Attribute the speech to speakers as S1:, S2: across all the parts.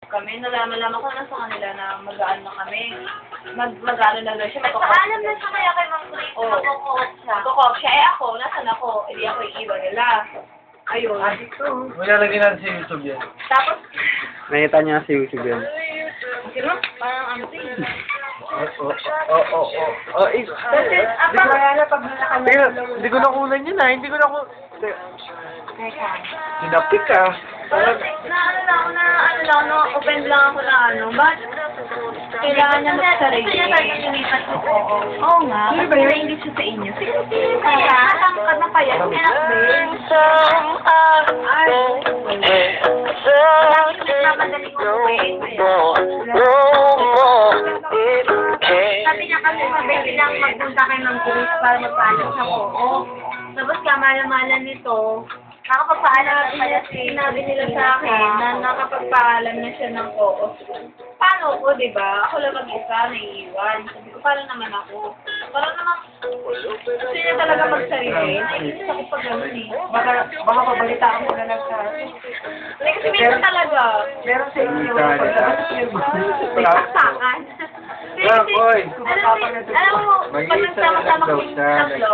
S1: kami. Nalaman ko na sa kanila na mag-ano na kami. Mag-ano na daw siya.
S2: Nagpaalam na siya kaya kay Ma'am Grace na magkukot siya.
S1: Magkukot siya. Eh ako, nasan ako? Hindi ako iiwan nila. Ayun.
S3: Wala lagi natin sa YouTube yan.
S1: Tapos,
S4: Nakita niya sa YouTube yan.
S1: sino? Parang ano siya.
S3: Hindi ko nakunan yun ah. Hindi ko nakunan.
S1: Teka.
S3: Sinapik ka.
S1: Parang open lang ako na ano. Ba't kailangan niya mag-sarili?
S2: Gusto niya talagang lumipat ko.
S1: Oo nga. Pero hindi siya sa inyo.
S2: Kaya, tangkad na kaya. Anak din. Mamadali ko Sabi niya kasi mabili lang magpunta kay Ma'am Grace para magpaalam sa oo. Tapos kamala-mala nito, nakapagpaalam na pala
S1: Sinabi nila sa akin na nakapagpaalam na siya ng oo. Paano ko, di ba? Ako lang mag-isa, naiiwan. Sabi ko, paano naman ako? Parang naman, gusto niya talaga magsarili. Naiinis ako pag gano'n eh.
S3: Baka pabalitaan mo na lang sa...
S1: Like, kasi minsan talaga.
S3: Meron sa inyo.
S1: May saksakan.
S3: Oy.
S1: Alam mo, pag nagsama-sama kami tatlo,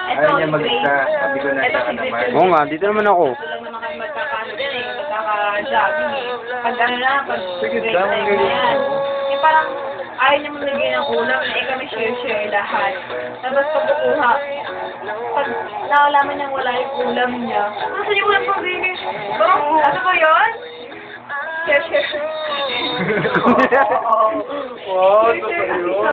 S3: Ayaw niya mag-isa. Sabi ko na siya ka naman.
S4: Oo nga, dito naman ako.
S1: Ito lang naman kami magkakaano din eh, magkaka-jogging eh. Pag ano lang, pag
S3: Sige,
S1: break
S3: dami
S1: time
S3: galing.
S1: na yan. Eh parang ayaw niya maglagay ng ulam, eh kami share-share lahat. Tapos pag kukuha, pag nakalaman niyang wala yung ulam niya, nasa yung ulam pang bilis? Oh, ano ba yun? Share-share.
S3: Wow, ito pa yun.